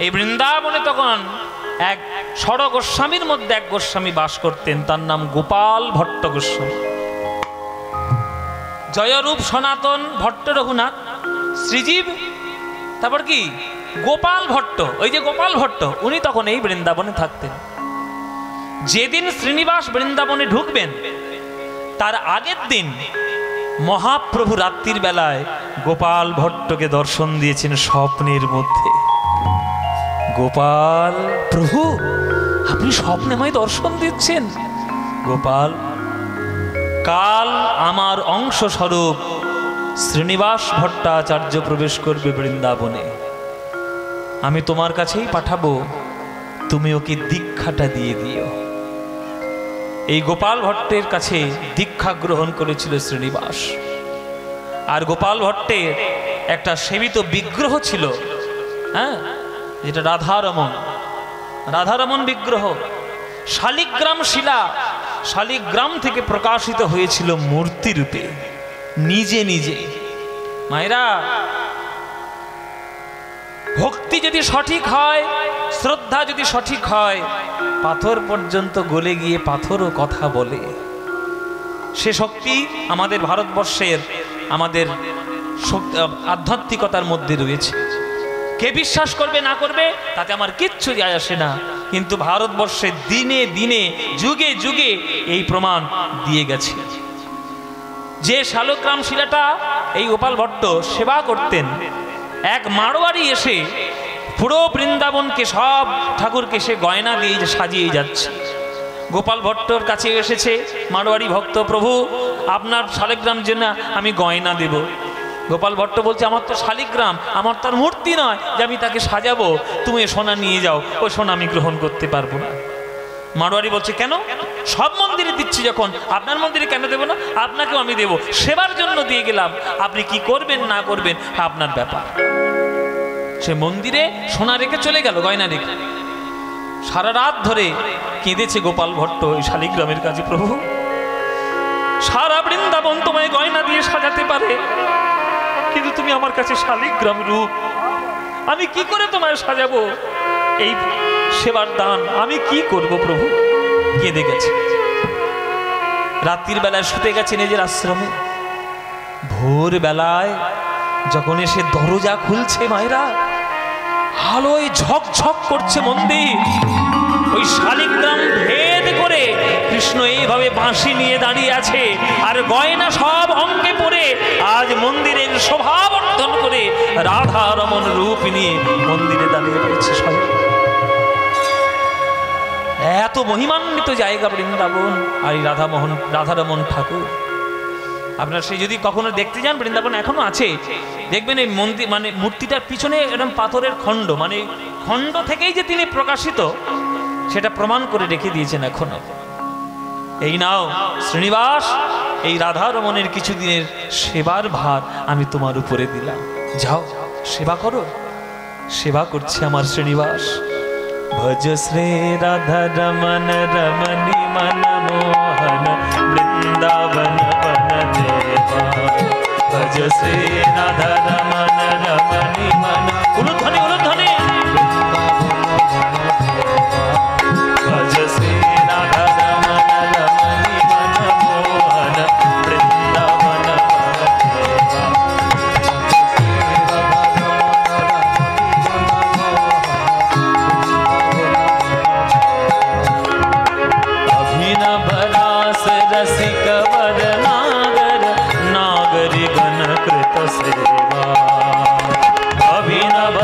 এই বৃন্দাবনে তখন এক ষড় গোস্বামীর মধ্যে এক গোস্বামী বাস করতেন, তার নাম গোপাল ভট্ট গোস্বামী। জয়রূপ সনাতন ভট্ট রঘুনাথ শ্রীজীব, তারপর কি গোপাল ভট্ট, ওই যে গোপাল ভট্ট, উনি তখন এই বৃন্দাবনে থাকতেন। যেদিন শ্রীনিবাস বৃন্দাবনে ঢুকবেন তার আগের দিন মহাপ্রভু রাত্রির বেলায় গোপাল ভট্টকে দর্শন দিয়েছেন স্বপ্নের মধ্যে। গোপাল, প্রভু আপনি স্বপ্নে আমায় দর্শন দিচ্ছেন? গোপাল, কাল আমার অংশ স্বরূপ শ্রীনিবাস ভট্টাচার্য প্রবেশ করবে বৃন্দাবনে, আমি তোমার কাছেই পাঠাবো, তুমি ওকে দীক্ষাটা দিয়ে দিও। এই গোপাল ভট্টের কাছে দীক্ষা গ্রহণ করেছিল শ্রীনিবাস। আর গোপাল ভট্টের একটা সেবিত বিগ্রহ ছিল, হ্যাঁ, যেটা রাধারমণ, রাধারমণ বিগ্রহ, শালিগ্রাম শিলা, শালিগ্রাম থেকে প্রকাশিত হয়েছিল মূর্তি রূপে নিজে নিজে। মায়েরা, ভক্তি যদি সঠিক হয়, শ্রদ্ধা যদি সঠিক হয়, পাথর পর্যন্ত গলে গিয়ে পাথরও কথা বলে। সে শক্তি আমাদের ভারতবর্ষের, আমাদের আধ্যাত্মিকতার মধ্যে রয়েছে। কে বিশ্বাস করবে না করবে তাতে আমার কিচ্ছু যায় আসে না, কিন্তু ভারতবর্ষে দিনে দিনে যুগে যুগে এই প্রমাণ দিয়ে গেছে। যে শালগ্রাম শিলাটা এই গোপাল ভট্ট সেবা করতেন, এক মারোয়ারি এসে পুরো বৃন্দাবনকে সব ঠাকুরকে সে গয়না দিয়ে সাজিয়ে যাচ্ছে। গোপাল ভট্টর কাছে এসেছে মারোয়ারি ভক্ত, প্রভু আপনার শালিগ্রাম জন্য আমি গয়না দেব। গোপাল ভট্ট বলছে, আমার তো শালিগ্রাম, আমার তার মূর্তি নয় যে আমি তাকে সাজাবো, তুমি সোনা নিয়ে যাও, ওই সোনা আমি গ্রহণ করতে পারবো না। মারোয়ারি বলছে, কেন? সব মন্দিরে দিচ্ছি যখন, আপনার মন্দিরে কেন দেবো না? আপনাকেও আমি দেবো, সেবার জন্য দিয়ে গেলাম, আপনি কি করবেন না করবেন আপনার ব্যাপার। সে মন্দিরে সোনা রেখে চলে গেল, গয়না রেখে। সারা রাত ধরে কেঁদেছে গোপাল ভট্ট এই শালিগ্রামের কাছে, প্রভু সারা বৃন্দাবন তোমায় গয়না দিয়ে সাজাতে পারে, কিন্তু তুমি আমার কাছে শালিগ্রাম রূপ, আমি কি করে তোমায় সাজাবো? এই সেবার দান আমি কি করব প্রভু? কেঁদে গেছে। রাত্রির বেলায় শুতে গেছে নিজের আশ্রমে। ভোর বেলায় যখন এসে দরজা খুলছে, মায়েরা, আলোয় ঝকঝক করছে মন্দির। ওই শালিগ্রাম ভেদ করে কৃষ্ণ এইভাবে বাঁশি নিয়ে দাঁড়িয়ে আছে, আর গয়না সব অঙ্কে পড়ে আজ মন্দিরের শোভা বর্ধন করে রাধা রমণ রূপ নিয়ে মন্দিরে দাঁড়িয়ে রয়েছে। এত মহিমান্বিত জায়গা বৃন্দাবন, আর এই রাধারমণ ঠাকুর। আপনার সে যদি কখনো দেখতে যান, বৃন্দাবন এখনো আছে, দেখবেন এই মন্দির মানে মূর্তিটার পিছনে এরকম পাথরের খণ্ড, মানে খণ্ড থেকেই যে তিনি প্রকাশিত সেটা প্রমাণ করে রেখে দিয়েছেন এখনো। এই নাও শ্রীনিবাস, এই রাধারমণের কিছুদিনের সেবার ভার আমি তোমার উপরে দিলাম, যাও সেবা করো। সেবা করছে আমার শ্রীনিবাস। ভজ শ্রী রাধা রমণ রমণী মন মোহন বৃন্দাবন বন দেবা। ভজ শ্রী রাধা রমণ রমণী মন, উলুধ্বনি উলুধ্বনি, ভজ শ্রী রাধা রমণ রমণী মন মোহন বৃন্দাবন বন দেবা। रसिक वर नागर नागरी गण कृत सेवा, अभिनव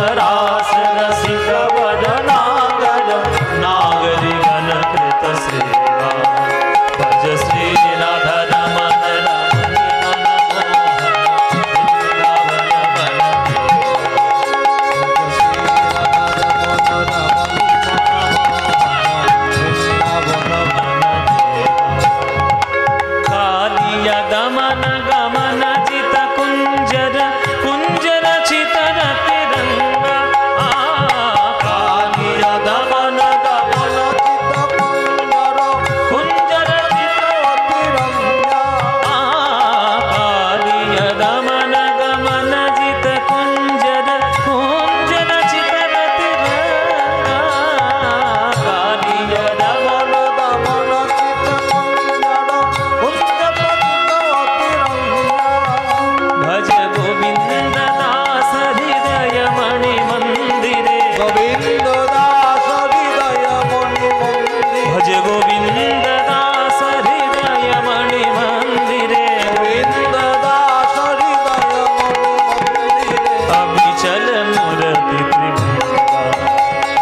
গোবিন্দ দাস হৃদয় মণি মন্দির ভজ গোবিন্দ দাস হৃদয় মণি মন্দিরে গোবিন্দ দাস হৃদয় মণি মন্দিরে অবিচল মূরতি ত্রিভুজা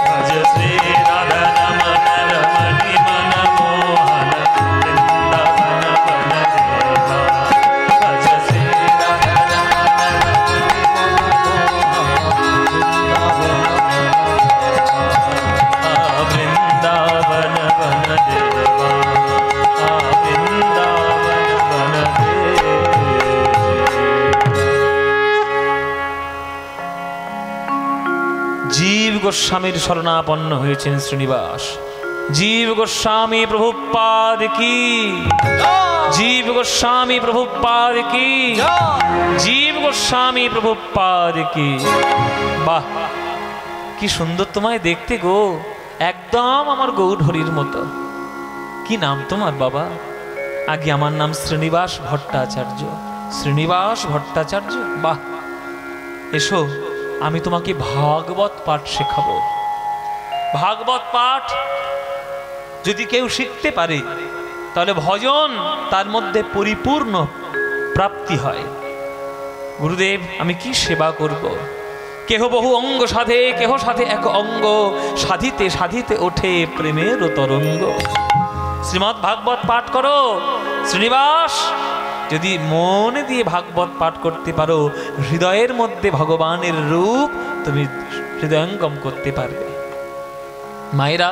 ভজ শ্রী রাধা রমণ রমণি মন মোহন বৃন্দাবন বন দেবা ভজ শ্রী রাধা বৃন্দাবন বন দেবা বৃন্দাবন বন জীব গোস্বামীর শরণাপন্ন হয়েছেন শ্রীনিবাস। জীব গোস্বামী প্রভুপাদ কি, জীব গোস্বামী প্রভুপাদ কি, জীব গোস্বামী প্রভুপাদ কি। বাহ, কি সুন্দর তোমায় দেখতে গো, একদম আমার গৌরহরির মতো। কি নাম তোমার বাবা? আগে আমার নাম শ্রীনিবাস ভট্টাচার্য। শ্রীনিবাস ভট্টাচার্য, বাহ। এসো, আমি তোমাকে ভাগবত পাঠ শেখাবো। ভাগবত পাঠ যদি কেউ শিখতে পারে তাহলে ভজন তার মধ্যে পরিপূর্ণ প্রাপ্তি হয়। গুরুদেব, আমি কি সেবা করব? কেহ বহু অঙ্গ সাধে, কেহ সাধে এক অঙ্গ, সাধিতে সাধিতে ওঠে প্রেমের তরঙ্গ। শ্রীমদ্ ভাগবত পাঠ করো শ্রীনিবাস। যদি মনে দিয়ে ভাগবত পাঠ করতে পারো, হৃদয়ের মধ্যে ভগবানের রূপ তুমি হৃদয়ঙ্গম করতে পারবে। মায়েরা,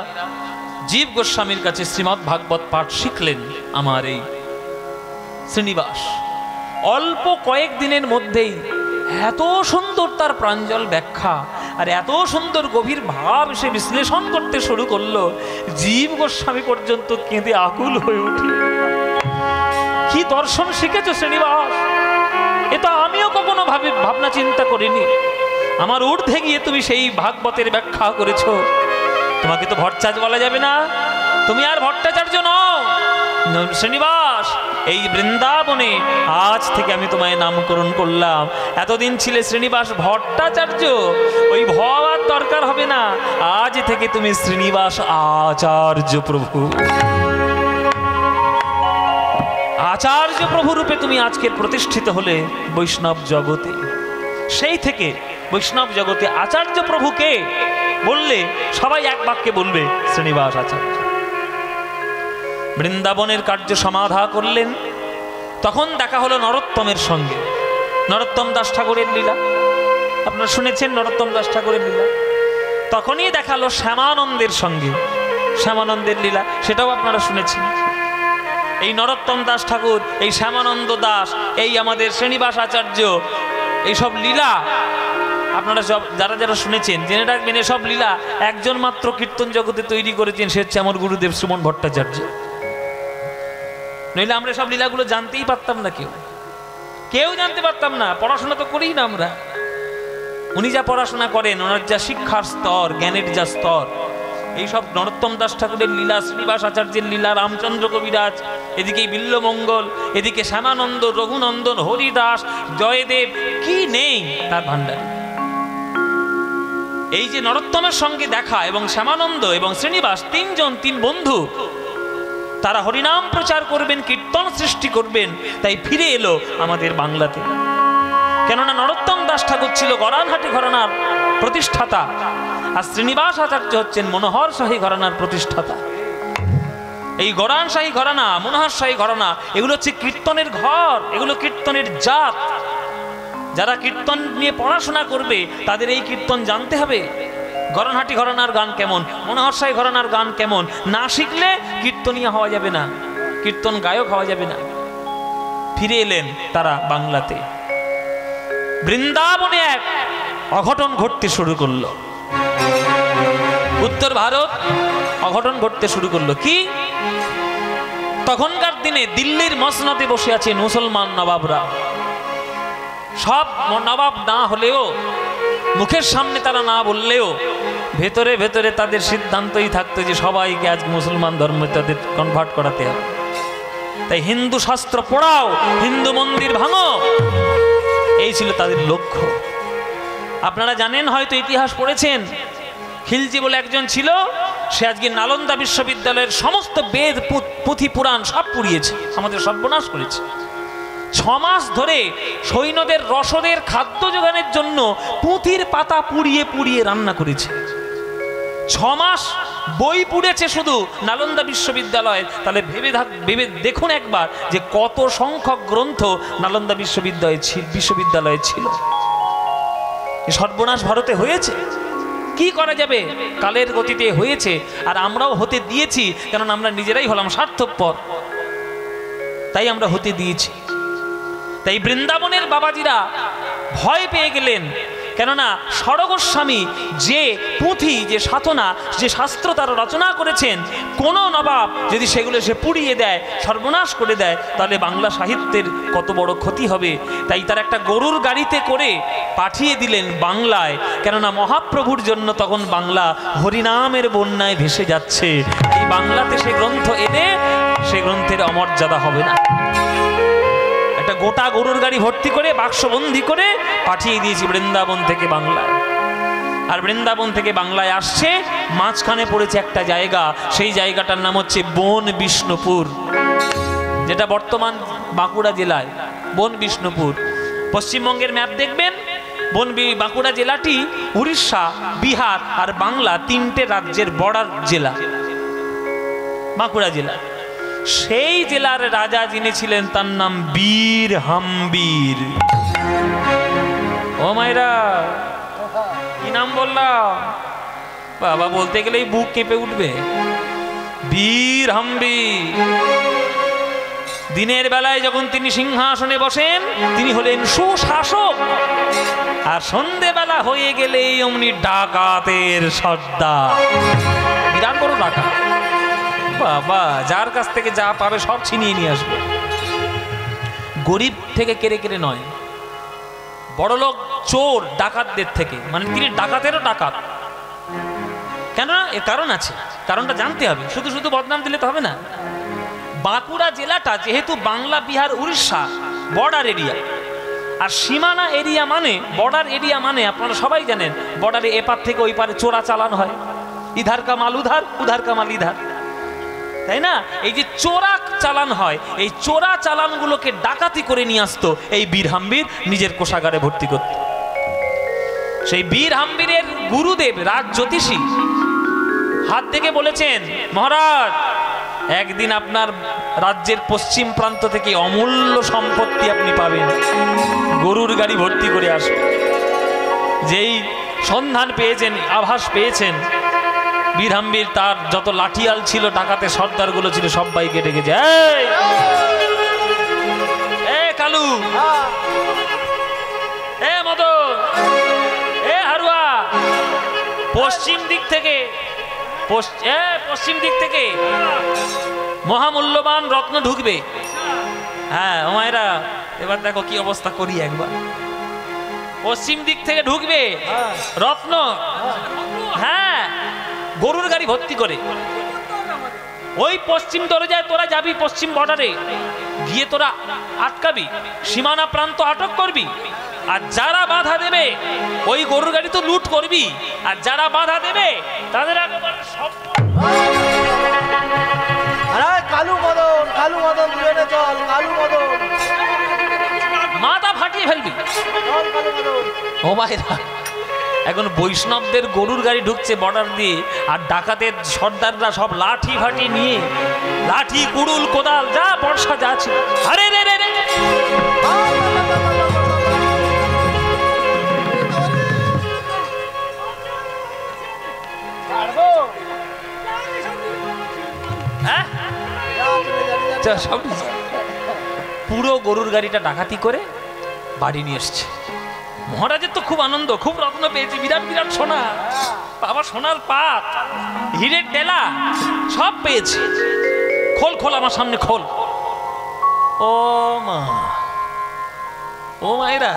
জীব গোস্বামীর কাছে শ্রীমদ্ ভাগবত পাঠ শিখলেন আমার এই শ্রীনিবাস। অল্প কয়েক দিনের মধ্যেই এত সুন্দর তার প্রাঞ্জল ব্যাখ্যা আর এত সুন্দর গভীর ভাব সে বিশ্লেষণ করতে শুরু করলো, জীব গোস্বামী পর্যন্ত কেঁদে আকুল হয়ে উঠল। কি দর্শন শিখেছো শ্রীনিবাস, এ তো আমিও কখনো ভাবনা চিন্তা করিনি। আমার ঊর্ধ্বে গিয়ে তুমি সেই ভাগবতের ব্যাখ্যা করেছো। তোমাকে তো ভট্টাচার্য বলা যাবে না, তুমি আর ভট্টাচার্য নও শ্রীনিবাস। এই বৃন্দাবনে আজ থেকে আমি তোমায় নামকরণ করলাম। এতদিন ছিলে শ্রীনিবাস ভট্টাচার্য, ওই ভ আর দরকার হবে না। আজ থেকে তুমি শ্রীনিবাস আচার্য প্রভু। আচার্য প্রভু রূপে তুমি আজকের প্রতিষ্ঠিত হলে বৈষ্ণব জগতে। সেই থেকে বৈষ্ণব জগতে আচার্য প্রভুকে বললে সবাই এক বাক্যে বলবে শ্রীনিবাস আচার্য। বৃন্দাবনের কার্য সমাধা করলেন। তখন দেখা হলো নরোত্তমের সঙ্গে। নরোত্তম দাস ঠাকুরের লীলা আপনারা শুনেছেন, নরোত্তম দাস ঠাকুরের লীলা। তখনই দেখালো শ্যামানন্দের সঙ্গে, শ্যামানন্দের লীলা, সেটাও আপনারা শুনেছেন। এই নরোত্তম দাস ঠাকুর, এই শ্যামানন্দ দাস, এই আমাদের শ্রীনিবাস আচার্য, এইসব লীলা আপনারা সব যারা যারা শুনেছেন জেনে রাখবেন। এসব লীলা একজন মাত্র কীর্তন জগতে তৈরি করেছেন, সে হচ্ছে আমার গুরুদেব সুমন ভট্টাচার্য। নইলে আমরা সব লীলাগুলো জানতেই পারতাম না, কেউ জানতে পারতাম না। পড়াশোনা তো করি না আমরা। উনি যা পড়াশোনা করেন, ওনার যা শিক্ষার স্তর, জ্ঞানের যা স্তর, এইসব নরোত্তম দাস ঠাকুরের লীলা, শ্রীনিবাস আচার্যের লীলা, রামচন্দ্র কবিরাজ, এদিকে বিল্লমঙ্গল, এদিকে শ্যামানন্দ, রঘুনন্দন, হরিদাস, জয়দেব, কি নেই তার ভান্ডার। এই যে নরোত্তমের সঙ্গে দেখা এবং শ্যামানন্দ এবং শ্রীনিবাস, তিন বন্ধু, তারা হরিনাম প্রচার করবেন, কীর্তন সৃষ্টি করবেন, তাই ফিরে এলো আমাদের বাংলাতে। কেননা নরোত্তম দাস ঠাকুর ছিল গরানহাটি ঘরানার প্রতিষ্ঠাতা, আর শ্রীনিবাস আচার্য হচ্ছেন মনোহর শাহী ঘরানার প্রতিষ্ঠাতা। এই গরান শাহী ঘরানা, মনোহর শাহী ঘরানা, এগুলো হচ্ছে কীর্তনের ঘর, এগুলো কীর্তনের জাত। যারা কীর্তন নিয়ে পড়াশোনা করবে তাদের এই কীর্তন জানতে হবে। গরানহাটি ঘরানার গান কেমন, মনোহর শাহী ঘরানার গান কেমন, না শিখলে কীর্তনীয় হওয়া যাবে না, কীর্তন গায়ক হওয়া যাবে না। ফিরে এলেন তারা বাংলাতে। বৃন্দাবনে এক অঘটন ঘটতে শুরু করলো। উত্তর ভারত অঘটন ঘটতে শুরু করলো। কি? তখনকার দিনে দিল্লির মসনদে বসে আছে মুসলমান নবাবরা। সব নবাব না হলেও, মুখের সামনে তারা না বললেও, ভেতরে ভেতরে তাদের সিদ্ধান্তই থাকতো যে সবাইকে আজ মুসলমান ধর্মে তাদের কনভার্ট করাতে হবে। তাই হিন্দু শাস্ত্র পড়াও, হিন্দু মন্দির ভাঙো, এই ছিল তাদের লক্ষ্য। আপনারা জানেন, হয়তো ইতিহাস পড়েছেন, খিলজি বলে একজন ছিল, সে আজকে নালন্দা বিশ্ববিদ্যালয়ের সমস্ত বেদ পুঁথি পুরাণ সব পুড়িয়েছে, আমাদের সর্বনাশ করেছে। 6 মাস ধরে সৈন্যদের রসদের খাদ্য যোগানের জন্য পুঁথির পাতা পুড়িয়ে পুড়িয়ে রান্না করেছে। 6 মাস বই পুড়েছে শুধু নালন্দা বিশ্ববিদ্যালয়। তাহলে ভেবে দেখুন একবার যে কত সংখ্যক গ্রন্থ নালন্দা বিশ্ববিদ্যালয়ে ছিল। সর্বনাশ ভারতে হয়েছে, কি করা যাবে, কালের গতিতে হয়েছে। আর আমরাও হতে দিয়েছি, কারণ আমরা নিজেরাই হলাম স্বার্থপর, তাই আমরা হতে দিয়েছি। তাই বৃন্দাবনের বাবাজিরা ভয় পেয়ে গেলেন, কেননা ষড়গোস্বামী যে পুঁথি, যে সাধনা, যে শাস্ত্র তারা রচনা করেছেন, কোনো নবাব যদি সেগুলো সে পুড়িয়ে দেয়, সর্বনাশ করে দেয়, তাহলে বাংলা সাহিত্যের কত বড় ক্ষতি হবে। তাই তার একটা গরুর গাড়িতে করে পাঠিয়ে দিলেন বাংলায়, কেননা মহাপ্রভুর জন্য তখন বাংলা হরিনামের বন্যায় ভেসে যাচ্ছে। এই বাংলাতে সে গ্রন্থ এনে সে গ্রন্থের অমর্যাদা হবে না। একটা গোটা গরুর গাড়ি ভর্তি করে বাক্সবন্দি করে পাঠিয়ে দিয়েছি বৃন্দাবন থেকে বাংলায়। আর বৃন্দাবন থেকে বাংলায় আসছে, মাঝখানে পড়েছে একটা জায়গা, সেই জায়গাটার নাম হচ্ছে বন বিষ্ণুপুর, যেটা বর্তমান বাঁকুড়া জেলায়। বন বিষ্ণুপুর পশ্চিমবঙ্গের ম্যাপ দেখবেন, বাঁকুড়া জেলাটি উড়িষ্যা, বিহার আর বাংলা 3টে রাজ্যের বর্ডার জেলা বাঁকুড়া জেলা। সেই জেলার রাজা যিনি ছিলেন তার নাম বীর হাম্বির। ও মায়েরা, কি নাম বললাম বাবা, বলতে গেলেই বুক কেঁপে উঠবে। বীর হাম্বির। দিনের বেলায় যখন তিনি সিংহাসনে বসেন, তিনি হলেন সুশাসক, আর সন্ধেবেলা হয়ে গেলেই অমনি ডাকাতের সর্দার। বিরাট বড় ডাকাত বাবা, যার কাছ থেকে যা পাবে সব ছিনিয়ে নিয়ে আসবে। গরিব থেকে কেড়ে কেড়ে নয়, বড়লোক চোর ডাকাতদের থেকে, মানে তিনি ডাকাতেরও ডাকাত। কেন? এর কারণ আছে, কারণটা জানতে হবে। শুধু শুধু বদনাম দিলে তো হবে না। বাঁকুড়া জেলাটা যেহেতু বাংলা, বিহার, উড়িষ্যা বর্ডার এরিয়া, আর সীমানা এরিয়া মানে বর্ডার এরিয়া মানে আপনারা সবাই জানেন, বর্ডারে এপার থেকে ওই পারে চোরা চালান হয়, ইধার কা মাল উধার, উধার কা মাল ইধার, তাই না? এই যে চোরা চালান হয়, এই চোরা চালানগুলোকে ডাকাতি করে নিয়ে আসতো এই বীর হাম্বির, নিজের কোষাগারে ভর্তি করত। সেই বীর হাম্বিরের গুরুদেব রাজ জ্যোতিষী হাত থেকে বলেছেন, মহারাজ একদিন আপনার রাজ্যের পশ্চিম প্রান্ত থেকে অমূল্য সম্পত্তি আপনি পাবেন, গরুর গাড়ি ভর্তি করে আসবে। যেই সন্ধান পেয়েছেন, আভাস পেয়েছেন, বীর হাম্বির তার যত লাঠিয়াল ছিল, ডাকাতের সর্দার গুলো ছিল, সবাইকে ডেকেছে, এই কালু, এ মদন, এ হারুয়া, পশ্চিম দিক থেকে মহামূল্যবান রত্ন ঢুকবে। হ্যাঁ ও মায়েরা, এবার দেখো কি অবস্থা করি একবার। পশ্চিম দিক থেকে ঢুকবে রত্ন, হ্যাঁ, গরুর গাড়ি ভর্তি করে। ওই পশ্চিম দরজায় তোরা যাবি, পশ্চিম বর্ডারে গিয়ে তোরা আটকাবি, সীমানা প্রান্ত আটক করবি, আর যারা বাধা দেবে ওই গরুর গাড়ি তো লুট করবি, আর যারা বাধা দেবে তাদের একেবারে সব কালু মদন, কালু মদন, চল কালু মদন, মাথা ফাটিয়ে ফেলবি। ও ভাইরা, এখন বৈষ্ণবদের গরুর গাড়ি ঢুকছে বর্ডার দিয়ে, আর ডাকাতের সর্দাররা সব লাঠি ফাটি নিয়ে, লাঠি, কুড়ুল, কোদাল, যা বর্ষা যা ছিল, আরে রে রে রে, পুরো গরুর গাড়িটা ডাকাতি করে বাড়ি নিয়ে এসছে। মহারাজের তো খুব আনন্দ, খুব রত্ন পেয়েছে, বিরাট বিরাট সোনা, বাবা সোনার পাত, হীরের ডেলা সব পেয়েছে। খোল খোল আমার সামনে খোল। ও মা, ও মায়েরা,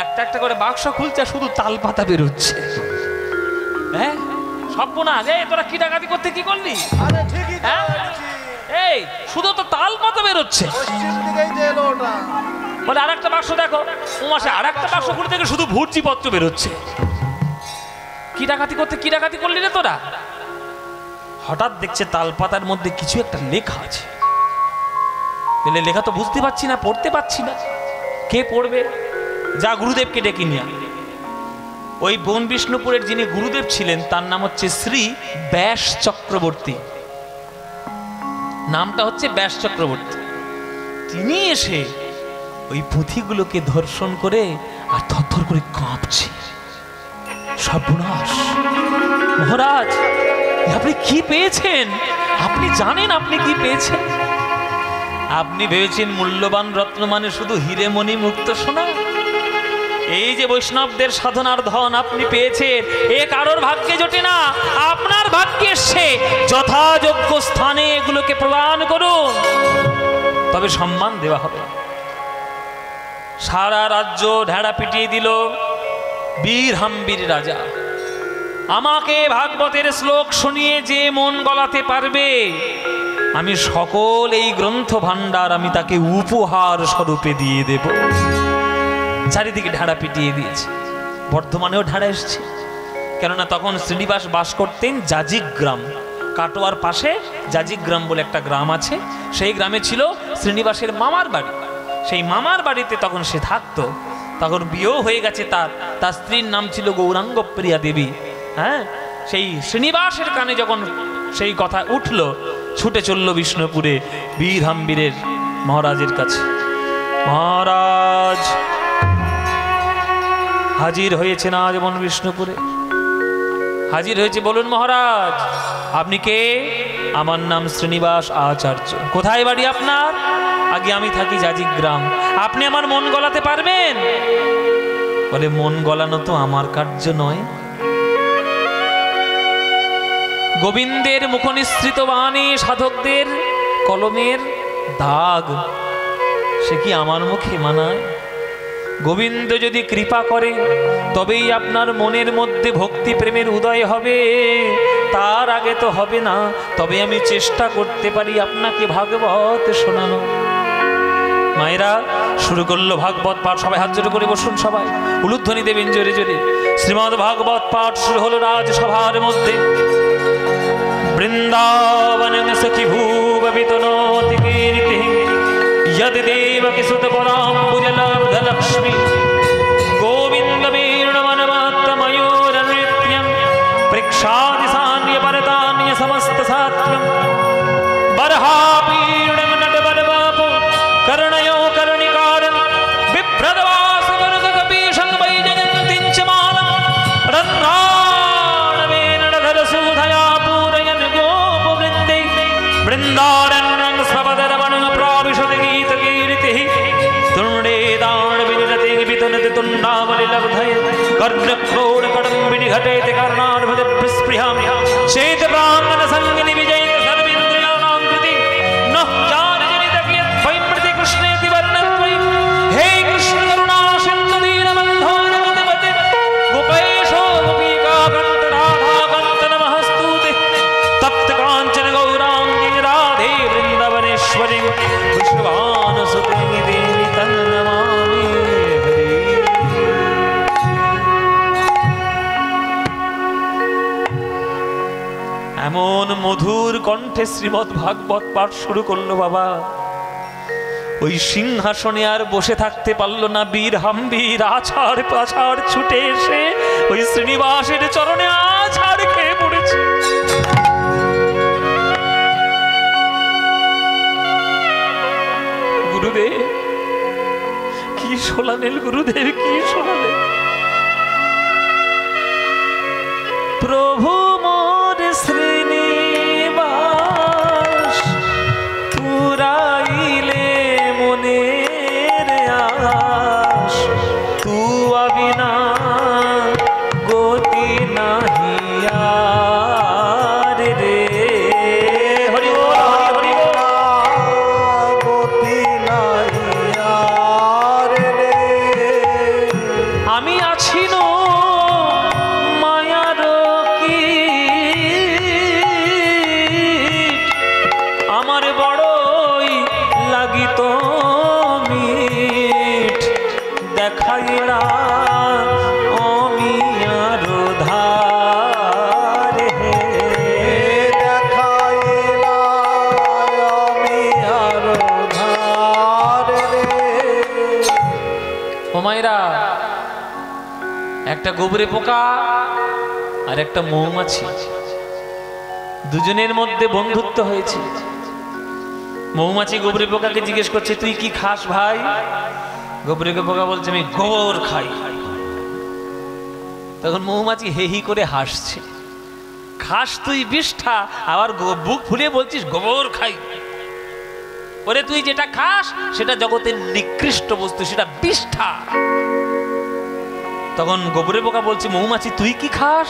একটা একটা করে বাক্স খুলছে, শুধু তাল পাতা বেরোচ্ছে। হ্যাঁ সব না রে, তোরা কি ডাকাতি করতে কি করলি? এই শুধু তো তাল পাতা বেরোচ্ছে। বলে আর একটা বাক্স দেখো, ও মাসে আর একটা বাক্স খুলে থেকে শুধু ভুর্জি পত্র বেরোচ্ছে। কি ডাকাতি করলি রে তোরা? হঠাৎ দেখছে তালপাতার মধ্যে কিছু একটা লেখা আছে। লেখা তো বুঝতে পারছি না, পড়তে পারছি না, কে পড়বে? যা গুরুদেবকে ডেকে নিয়ে। ওই বন বিষ্ণুপুরের যিনি গুরুদেব ছিলেন তার নাম হচ্ছে শ্রী ব্যাস চক্রবর্তী, নামটা হচ্ছে ব্যাস চক্রবর্তী। তিনি এসে ওই পুঁথিগুলোকে ধর্ষণ করে আর থরথর করে কাঁপছে। সর্বনাশ! মহারাজ, আপনি কি পেয়েছেন? আপনি জানেন আপনি কি পেয়েছেন? আপনি ভেবেছেন মূল্যবান রত্ন মানে শুধু হিরে মণি মুক্ত সোনা? এই যে বৈষ্ণবদের সাধনার ধন আপনি পেয়েছেন, এ কারোর ভাগ্যে জোটে না, আপনার ভাগ্যে এসছে। যথাযোগ্য স্থানে এগুলোকে প্রদান করুন, তবে সম্মান দেওয়া হবে। সারা রাজ্য ঢেড়া পিটিয়ে দিল। বীর হাম্বির রাজা, আমাকে ভাগবতের শ্লোক শুনিয়ে যে মন গলাতে পারবে, আমি সকল এই গ্রন্থ ভাণ্ডার আমি তাকে উপহার স্বরূপে দিয়ে দেব। চারিদিকে ঢাড়া পিটিয়ে দিয়েছে। বর্ধমানেও ঢাড়া এসছে, কেননা তখন শ্রীনিবাস বাস করতেন জাজিক গ্রাম, কাটোয়ার পাশে জাজিক গ্রাম বলে একটা গ্রাম আছে। সেই গ্রামে ছিল শ্রীনিবাসের মামার বাড়ি। সেই মামার বাড়িতে তখন সে থাকতো। তখন বিয়েও হয়ে গেছে তার। তার স্ত্রীর নাম ছিল গৌরাঙ্গ প্রিয়া দেবী। হ্যাঁ, সেই শ্রীনিবাসের কানে যখন সেই কথা উঠল, ছুটে চলল বিষ্ণুপুরে বীর হাম্বীরের মহারাজের কাছে। মহারাজ হাজির হয়েছে না যেমন বিষ্ণুপুরে হাজির হয়েছে। বলুন মহারাজ, আপনি কে? আমার নাম শ্রীনিবাস আচার্য। কোথায় বাড়ি আপনার? আগে আমি থাকি জাজিক গ্রাম। আপনি আমার মন গলাতে পারবেন? বলে, মন গলানো তো আমার কার্য নয়। গোবিন্দের মুখনিসৃত বাণী, সাধকদের কলমের দাগ, সে কি আমার মুখে মানায়? গোবিন্দ যদি কৃপা করে তবেই আপনার মনের মধ্যে ভক্তি প্রেমের উদয় হবে, তার আগে তো হবে না। তবে আমি চেষ্টা করতে পারি আপনাকে ভাগবত শোনানো। মায়েরা শুরু করলো ভাগবত পাঠ। সবাই হাত জোড় করে বসুন, সবাই উলুধ্বনি দেবেন জোরে জোরে। শ্রীমদ ভাগবত পাঠ শুরু হলো রাজসভার মধ্যে। বৃন্দাবন সখী ভূবিতনোতি কীর্তি यद देवकी सुत पदाम्बुजलब्ध लक्ष्मी गोविंद वीर्णवनमात्त मयूर नृत्यं पृक्षादि सान्य परतान्य समस्त सात्वं बरहापीर्णं नटबलवापो कर्णयो कर्णिकारं बिभ्रदवास वरदकपीशं वैजयन्तीं च मालं रन्ध्राणवेन नधरसूधया पूरयन् गोपवृन्दे वृन्दारण्यं स्वपदरमणं प्राविशति गीतकीर्तिः तुण्डे दाणविनिरते वितुनति तुण्डावलिलब्धये कर्णक्रोडकडम्बिनि घटेति कर्णार्भुजस्पृहामि चेतप्राङ्गणसङ्गिनि विजयति सर्वेन्द्रियाणां कृति नः चारिजनितकियद्वैमृति कृष्णेति वर्णद्वयि हे कृष्ण करुणा सिन्धु दीनबन्धो नमोऽस्तुते गोपेशो गोपीकाकण्ठ राधाकान्त नमःस्तुते तप्त काञ्चन गौराङ्गी राधे वृन्दावनेश्वरी विश्वभानुसुते देवी तन्नमामि हरे। এমন মধুর কণ্ঠে শ্রীমদ্ ভাগবত পাঠ শুরু করলো বাবা। ওই সিংহাসনে আর বসে থাকতে পারলো না বীর হাম্বীর। আছাড় পাছাড় ছুটে এসে ওই শ্রীনিবাসের চরণে আছাড় খেয়ে পড়েছে। গুরুদেব কি শোনালেন, গুরুদেব কি শোনালেন? প্রভু মোর শ্রীনিবাস পুরাইলে মনের আশ, তু আবিনা গতি নাহি আর রে। হরি বল, হরি বল। গতি নাহি আর রে। আমি আছি নো মায়ার কি মায়েরা, একটা গোবরে পোকা আর একটা মৌমাছি, দুজনের মধ্যে বন্ধুত্ব হয়েছে। মৌমাছি গোবরে পোকাকে জিজ্ঞেস করছে, তুই কি খাস ভাই? গোবরে পোকা বলছে, আমি গোবর খাই। তখন মৌমাছি হেহি করে হাসছে, খাস তুই বিষ্ঠা, আবার বুক ফুলিয়ে বলছিস গোবর খাই? ওরে তুই যেটা খাস সেটা জগতের নিকৃষ্ট বস্তু, সেটা বিষ্ঠা। তখন গোবরে পোকা বলছে, মৌমাছি তুই কি খাস?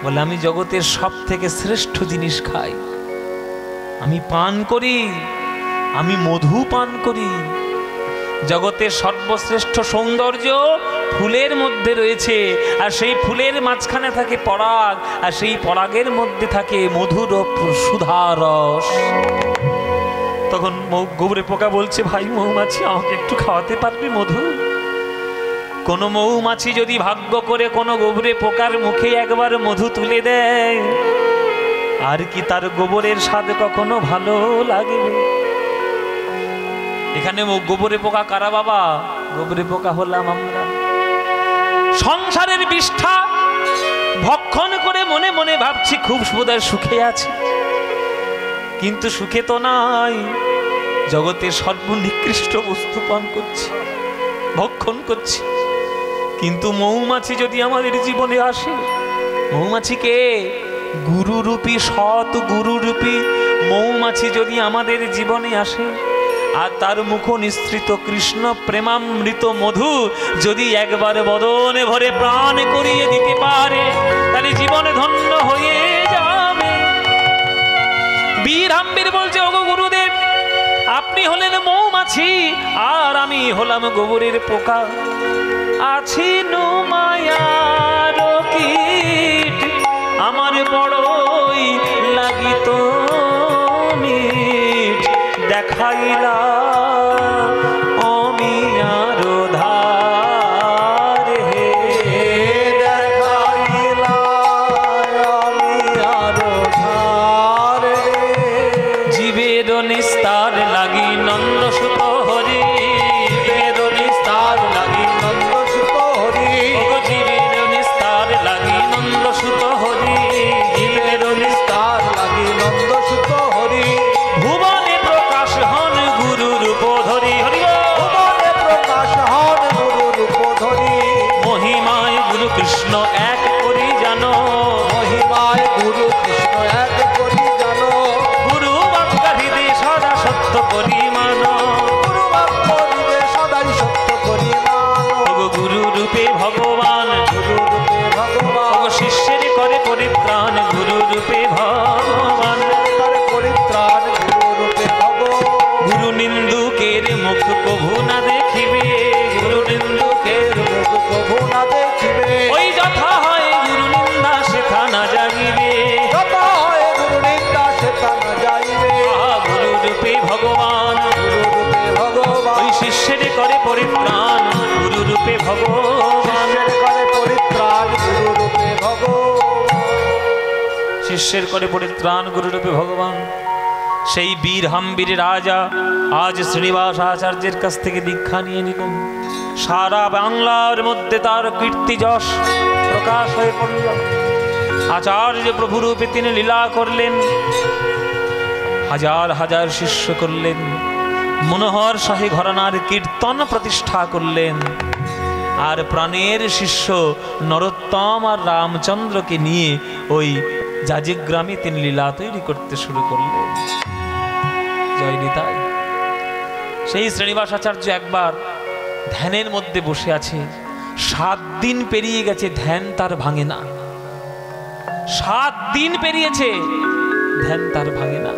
বলে, আমি জগতের সব থেকে শ্রেষ্ঠ জিনিস খাই, আমি পান করি, আমি মধু পান করি। জগতের সর্বশ্রেষ্ঠ সৌন্দর্য ফুলের মধ্যে রয়েছে, আর সেই ফুলের মাঝখানে থাকে পরাগ, আর সেই পরাগের মধ্যে থাকে মধুর সুধারস। তখন গোবরে পোকা বলছে, ভাই মৌমাছি আমাকে একটু খাওয়াতে পারবি মধু? কোন মৌমাছি যদি ভাগ্য করে কোনো গোবরে পোকার মুখে একবার মধু তুলে দেয়, আর কি তার গোবরের স্বাদ কখনো ভালো লাগে? এখানে গোবরে পোকা কারা বাবা? গোবরে পোকা হলাম আমরা। সংসারের বিষ্ঠা ভক্ষণ করে মনে মনে ভাবছি খুব বোধহয় সুখে আছি, কিন্তু সুখে তো নাই, জগতের সর্বনিকৃষ্ট বস্তু পান করছি, ভক্ষণ করছি। কিন্তু মৌমাছি যদি আমাদের জীবনে আসে, মৌমাছিকে গুরুরূপী, সৎ গুরুরূপী মৌমাছি যদি আমাদের জীবনে আসে, আর তার মুখ নিঃসৃত কৃষ্ণ প্রেমামৃত মধু যদি একবার বদনে ভরে প্রাণ করিয়ে দিতে পারে, তাহলে জীবন ধন্য হয়ে যাবে। বীর হাম্বির বলছে, ওগো গুরুদেব, আপনি হলেন মৌমাছি আর আমি হলাম গোবরের পোকা। আছি নু মায়ার কীট, আমার বড়ই লাগিত মিঠ, দেখাইলা অমিয়ার ধার হে, দেখাইলা অমিয়ার ধার হে। জীবের নিস্তার লাগি নন্দ সুত হরি, জীবের নিস্তার লাগি নন্দ সুত হরি, জীবের নিস্তার লাগি নন্দ সুত হরি, জীবের নিস্তার লাগি নন্দ সুত হরি। ভুবনে প্রকাশ হন গুরু রূপ ধরি, হরি ভুবনে প্রকাশ হন গুরু রূপ ধরি। মহিমায় গুরু কৃষ্ণ এক করি জানো, মহিমায় গুরু কৃষ্ণ এক করি জানো। গুরু বাক্য হৃদয় সদা সত্য করি মানো, গুরু বাক্য হৃদয়ে সদাই সত্য করি মানো। গুরু রূপে ভগবান, গুরু রূপে ভগবান, শিষ্যের করে পরিত্রাণ, গুরু রূপে ভগবান। করে পরিত্রাণ, গুরু রূপে ভগবান। গুরু নিন্দুকের মুখ কভু না দেখিবে, গুরু নিন্দুকের মুখ প্রভু না দেখিবে। ওই যথা হয় গুরু নিন্দা সেথা না জাগিবে, যত হয় গুরু নিন্দা সেটা না যাইবে। গুরু রূপে ভগবান, গুরু রূপে ভগবান, ওই শিষ্যের করে পরিত্রাণ, গুরু রূপে ভগবান। শিষ্যের করে পরিত্রাণ, গুরু রূপে ভগবান। শিষ্যের করে পরিত্রাণ, গুরু রূপে ভগবান। সেই বীর হাম্বির রাজা আজ শ্রীনিবাস আচার্যের কাছ থেকে দীক্ষা নিয়ে নিলেন। সারা বাংলার মধ্যে তার কীর্তি যশ প্রকাশ হয়ে পড়ল। আচার্য প্রভু রূপে তিনি লীলা করলেন, হাজার হাজার শিষ্য করলেন, মনোহর শাহী ঘরানার কীর্তন প্রতিষ্ঠা করলেন। আর প্রাণের শিষ্য নরোত্তম আর রামচন্দ্রকে নিয়ে ওই জাজিগ্রামে তিনি লীলা তৈরি করতে শুরু করলেন। জয় নিতাই। সেই শ্রীনিবাস আচার্য একবার ধ্যানের মধ্যে বসে আছে, 7 দিন পেরিয়ে গেছে, ধ্যান তার ভাঙে না। 7 দিন পেরিয়েছে, ধ্যান তার ভাঙে না।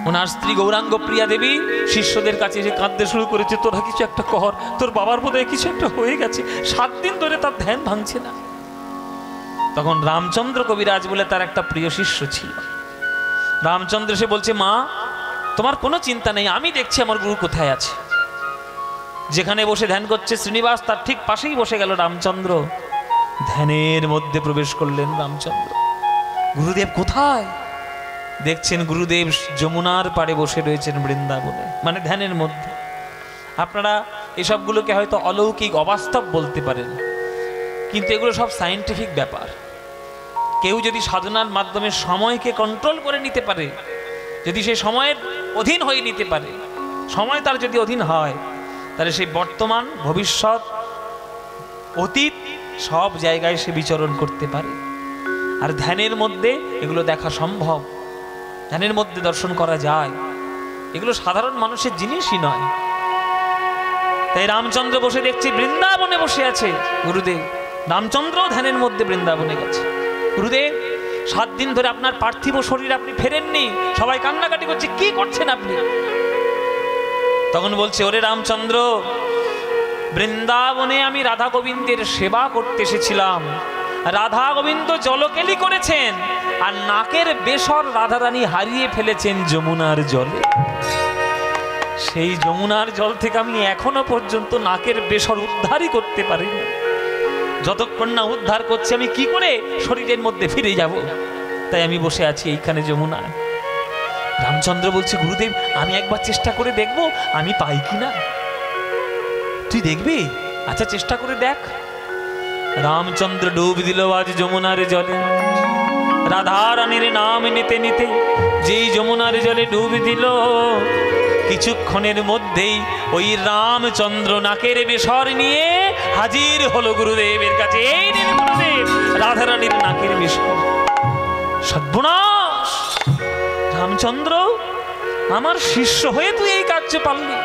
ওনার স্ত্রী গৌরাঙ্গ প্রিয়া দেবী শিষ্যদের কাছে এসে কাঁদতে শুরু করেছে, তোরা কিছু একটা কর, তোর বাবার বোধহয় কিছু একটা হয়ে গেছে, 7 দিন ধরে তার ধ্যান ভাঙছে না। তখন রামচন্দ্র কবিরাজ বলে তার একটা প্রিয় শিষ্য ছিল। রামচন্দ্র সে বলছে, মা তোমার কোনো চিন্তা নেই, আমি দেখছি আমার গুরু কোথায় আছে। যেখানে বসে ধ্যান করছে শ্রীনিবাস, তার ঠিক পাশেই বসে গেল রামচন্দ্র। ধ্যানের মধ্যে প্রবেশ করলেন রামচন্দ্র। গুরুদেব কোথায়? দেখছেন গুরুদেব যমুনার পাড়ে বসে রয়েছেন বৃন্দাবনে, মানে ধ্যানের মধ্যে। আপনারা এসবগুলোকে হয়তো অলৌকিক অবাস্তব বলতে পারেন, কিন্তু এগুলো সব সায়েন্টিফিক ব্যাপার। কেউ যদি সাধনার মাধ্যমে সময়কে কন্ট্রোল করে নিতে পারে, যদি সে সময়ের অধীন হয়ে নিতে পারে, সময় তার যদি অধীন হয়, তাহলে সেই বর্তমান, ভবিষ্যৎ, অতীত সব জায়গায় সে বিচরণ করতে পারে। আর ধ্যানের মধ্যে এগুলো দেখা সম্ভব, ধ্যানের মধ্যে দর্শন করা যায়। এগুলো সাধারণ মানুষের জিনিসই নয়। তাই রামচন্দ্র বসে দেখছি বৃন্দাবনে বসে আছে গুরুদেব। রামচন্দ্র ধ্যানের মধ্যে বৃন্দাবনে গেছে। গুরুদেব, 7 দিন ধরে আপনার পার্থিব শরীর আপনি ফেরেননি, সবাই কান্নাকাটি করছে, কি করছেন আপনি? তখন বলছে, ওরে রামচন্দ্র, বৃন্দাবনে আমি রাধা গোবিন্দের সেবা করতে এসেছিলাম। রাধা গোবিন্দ জলকেলি করেছেন, আর নাকের বেসর রাধারানী হারিয়ে ফেলেছেন যমুনার জলে। সেই যমুনার জল থেকে আমি এখনো পর্যন্ত নাকের বেসর উদ্ধারই করতে পারিনি। যতক্ষণ না উদ্ধার করছে, আমি কি করে শরীরের মধ্যে ফিরে যাব? তাই আমি বসে আছি এইখানে যমুনায়। রামচন্দ্র বলছে, গুরুদেব, আমি একবার চেষ্টা করে দেখব আমি পাই কিনা। তুই দেখবি? আচ্ছা, চেষ্টা করে দেখ। রামচন্দ্র ডুব দিল আজ যমুনার জলে। রাধা রানীর নাম নিতে নিতে যেই যমুনার জলে ডুব দিল, কিছুক্ষণের মধ্যেই ওই রামচন্দ্র নাকের বেসর নিয়ে হাজির হলো গুরুদেবের কাছে। এই নিন গুরুদেব, রাধা রানীর নাকের বেসর। সর্বনাশ! রামচন্দ্র, আমার শিষ্য হয়ে তুই এই কার্য পারলি?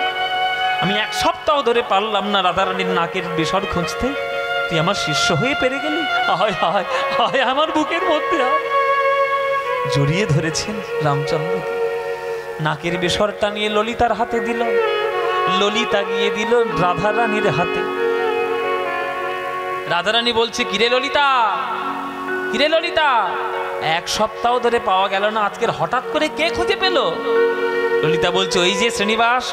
আমি 1 সপ্তাহ ধরে পারলাম না রাধা রানীর নাকের বেসর খুঁজতে, তুই আমার শিষ্য হয়ে পেরে গেলি? হায় হায় হায়, আমার বুকের মধ্যে জড়িয়ে ধরেছেন রামচন্দ্রকে। নাকের বেসরটা নিয়ে ললিতার হাতে দিল, ললিতা গিয়ে দিল রাধা রানীর হাতে। রাধা রানী বলছে, কিরে ললিতা, কিরে ললিতা, 1 সপ্তাহ ধরে পাওয়া গেল না, আজকের হঠাৎ করে কে খুঁজে পেল? ললিতা বলছে, ওই যে শ্রীনিবাস,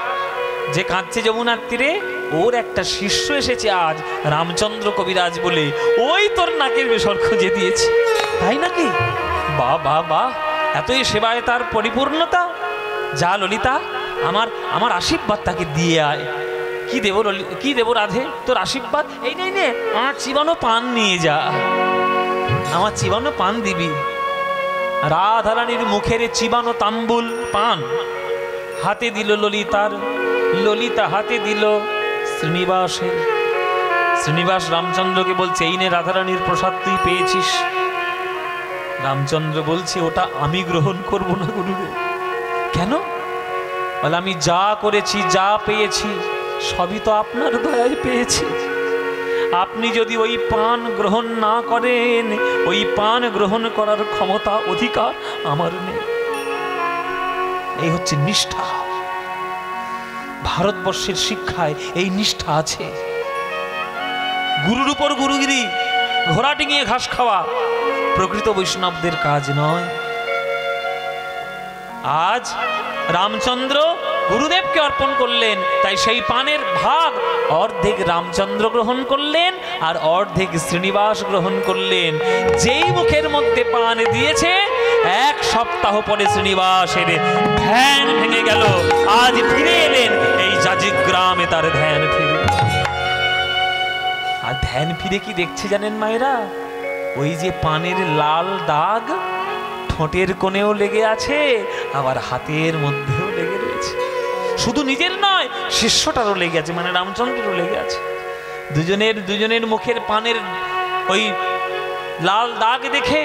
যে কাঁদছে যমুনার তীরে, ওর একটা শিষ্য এসেছে আজ, রামচন্দ্র কবিরাজ বলে, ওই তোর নাকের বেসর খুঁজে দিয়েছে। তাই নাকি? বাহ বাহ বাহ, এতই সেবায় তার পরিপূর্ণতা। যা ললিতা, আমার আশীর্বাদ তাকে দিয়ে আয়। কি দেব রাধে, তোর আশীর্বাদ? এই নে, আমার চিবানো পান নিয়ে যা, আমার চিবানো পান দিবি। রাধা রানীর মুখের চিবানো তাম্বুল পান হাতে দিল ললিতার, ললিতা হাতে দিল শ্রীনিবাসের। শ্রীনিবাস রামচন্দ্রকে বলছে, এই নে রাধারানীর প্রসাদ তুই পেয়েছিস। রামচন্দ্র বলছে, ওটা আমি গ্রহণ করব না গুরুদেব। কেন? বলে, আমি যা করেছি, যা পেয়েছি, সবই তো আপনার দয়ায় পেয়েছি। আপনি যদি ওই পান গ্রহণ না করেন, ওই পান গ্রহণ করার ক্ষমতা, অধিকার আমার নেই। এই হচ্ছে নিষ্ঠা। ভারতবর্ষের শিক্ষায় এই নিষ্ঠা আছে। গুরুর উপর গুরুগিরি, ঘোড়া ডিঙিয়ে ঘাস খাওয়া প্রকৃত বৈষ্ণবদের কাজ নয়। আজ রামচন্দ্র গুরুদেবকে অর্পণ করলেন, তাই সেই পানের ভাগ অর্ধেক রামচন্দ্র গ্রহণ করলেন, আর অর্ধেক শ্রীনিবাস গ্রহণ করলেন। যেই মুখের মধ্যে পান দিয়েছে, 1 সপ্তাহ পরে শ্রীনিবাসের ধ্যান ভেঙে গেল। আজ ফিরে এলেন এই জাজিগ্রামে, তার ধ্যান ফিরে। আর ধ্যান ফিরে কি দেখছে জানেন মায়েরা? ওই যে পানের লাল দাগ ঠোঁটের কোণেও লেগে আছে, আবার হাতের মধ্যেও লেগে রয়েছে। শুধু নিজের নয়, শিষ্যটারও লেগে আছে, মানে রামচন্দ্রেরও লেগে আছে। দুজনের মুখের পানের ওই লাল দাগ দেখে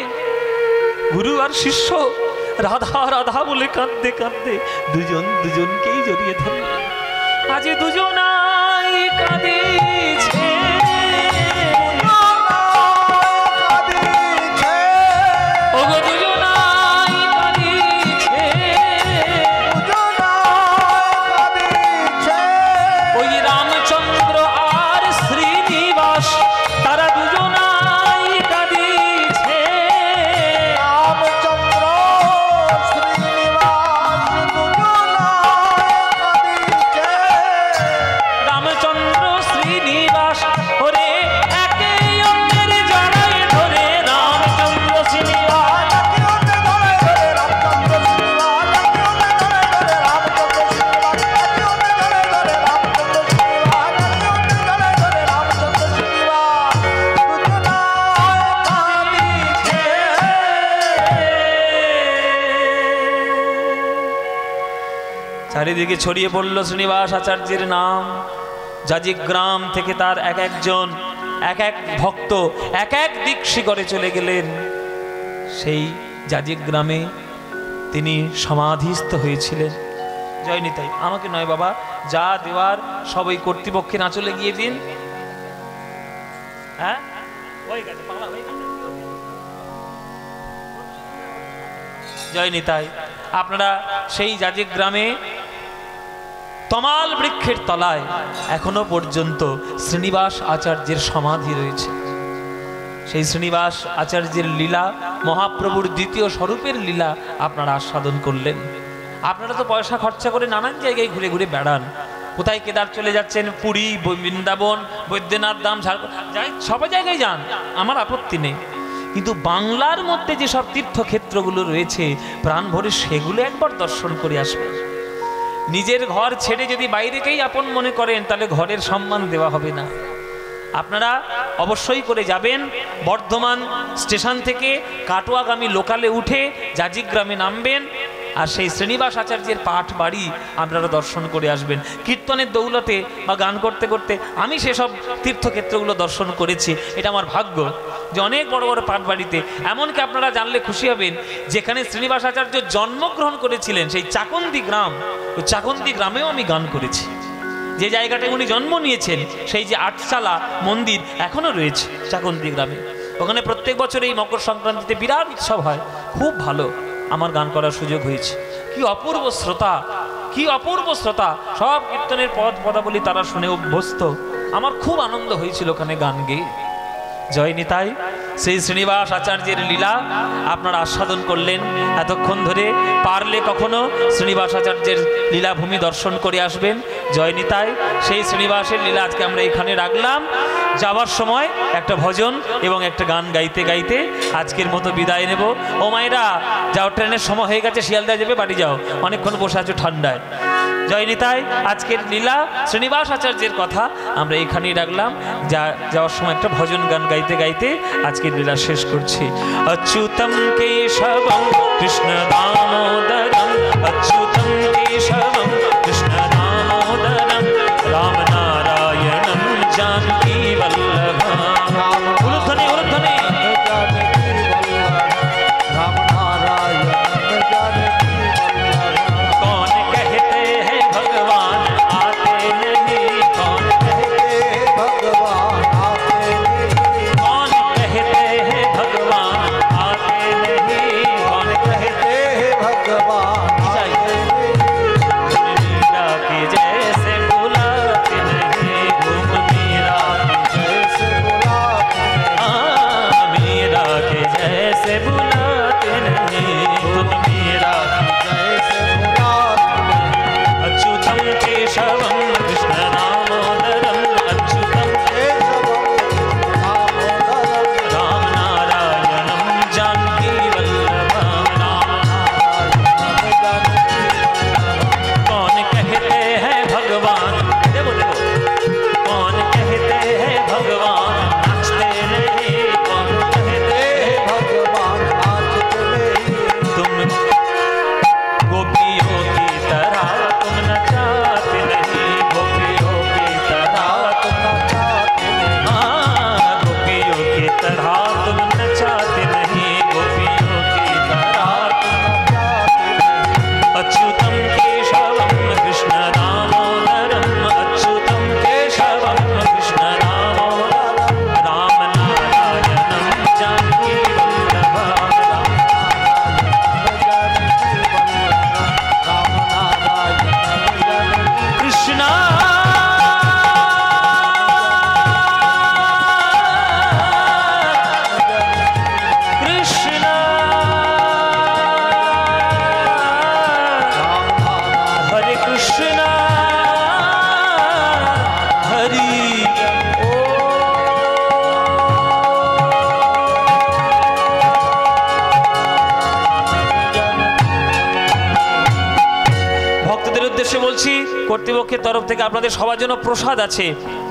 গুরু আর শিষ্য রাধা রাধা বলে কাঁদতে কাঁদতে দুজনকেই জড়িয়ে ধরল। আজ দুজনাই কাঁদিছে, চারিদিকে ছড়িয়ে পড়ল শ্রীনিবাস আচার্যের নাম। যাজিক গ্রাম থেকে তার এক একজন এক এক ভক্ত এক এক দিক শিখরে চলে গেলেন। সেই যাজিক গ্রামে তিনি সমাধিস্থ হয়েছিলেন। জয় নিতাই। আমাকে নয় বাবা, যা দেওয়ার সব ওই কর্তৃপক্ষের আঁচলে গিয়ে দিন। হ্যাঁ, জয় নিতাই। আপনারা সেই যাজিক গ্রামে তমাল বৃক্ষের তলায় এখনো পর্যন্ত শ্রীনিবাস আচার্যের সমাধি রয়েছে। সেই শ্রীনিবাস আচার্যের লীলা, মহাপ্রভুর দ্বিতীয় স্বরূপের লীলা আপনারা আস্বাদন করলেন। আপনারা তো পয়সা খরচা করে নানান জায়গায় ঘুরে ঘুরে বেড়ান। কোথায় কেদার চলে যাচ্ছেন, পুরী, বৃন্দাবন, বৈদ্যনাথ ধাম, ঝাড়খণ্ড, যাই সব জায়গায় যান, আমার আপত্তি নেই। কিন্তু বাংলার মধ্যে যেসব তীর্থক্ষেত্রগুলো রয়েছে প্রাণ ভরে সেগুলো একবার দর্শন করে আসবেন। নিজের ঘর ছেড়ে যদি বাইরেকেই আপন মনে করেন তাহলে ঘরের সম্মান দেওয়া হবে না। আপনারা অবশ্যই করে যাবেন। বর্ধমান স্টেশন থেকে কাটোয়াগামী লোকালে উঠে যাজিক গ্রামে নামবেন, আর সেই শ্রীনিবাস আচার্যের পাঠ বাড়ি আপনারা দর্শন করে আসবেন। কীর্তনের দৌলতে বা গান করতে করতে আমি সেসব তীর্থক্ষেত্রগুলো দর্শন করেছি। এটা আমার ভাগ্য যে অনেক বড় বড় পাঠ বাড়িতে, এমনকি আপনারা জানলে খুশি হবেন, যেখানে শ্রীনিবাস আচার্য জন্মগ্রহণ করেছিলেন সেই চাকন্দি গ্রাম, ওই চাকন্দি গ্রামেও আমি গান করেছি। যে জায়গাটায় উনি জন্ম নিয়েছেন সেই যে আটচালা মন্দির এখনো রয়েছে চাকন্দি গ্রামে। ওখানে প্রত্যেক বছর এই মকর সংক্রান্তিতে বিরাট উৎসব হয়, খুব ভালো। আমার গান করার সুযোগ হয়েছে। কি অপূর্ব শ্রোতা, কি অপূর্ব শ্রোতা, সব কীর্তনের পদ পদাবলী তারা শুনে অভ্যস্ত। আমার খুব আনন্দ হয়েছিল ওখানে গান গেয়ে। জয় নিতাই। সেই শ্রীনিবাস আচার্যের লীলা আপনারা আস্বাদন করলেন এতক্ষণ ধরে। পারলে কখনো শ্রীনিবাস আচার্যের লীলাভূমি দর্শন করে আসবেন। জয় নিতাই। সেই শ্রীনিবাসের লীলা আজকে আমরা এখানে রাখলাম। যাওয়ার সময় একটা ভজন এবং একটা গান গাইতে গাইতে আজকের মতো বিদায় নেব। ও মায়েরা যাও, ট্রেনের সময় হয়ে গেছে, শিয়ালদা যাবে, বাড়ি যাও, অনেকক্ষণ বসে আছো ঠান্ডায়। জয় নিতাই। আজকের লীলা শ্রীনিবাস আচার্যের কথা আমরা এখানেই রাখলাম। যাওয়ার সময় একটা ভজন গান গাইতে গাইতে আজকের লীলা শেষ করছি। অচ্যুতম কেশবম কৃষ্ণ দামোদরম, অচ্যুতম কেশবম কৃষ্ণ দামোদরম, রাম নারায়ণম জানকী বল্লভম। উলুধ্বনি উলুধ্বনি। কর্তৃপক্ষের তরফ থেকে আপনাদের সবার জন্য প্রসাদ আছে।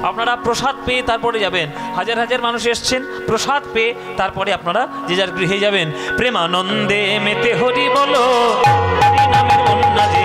আপনারা প্রসাদ পেয়ে তারপরে যাবেন। হাজার হাজার মানুষ এসছেন, প্রসাদ পেয়ে তারপরে আপনারা যে যার গৃহে যাবেন। প্রেমানন্দে মেতে হরি বলো, হরি নামের বন্যা যে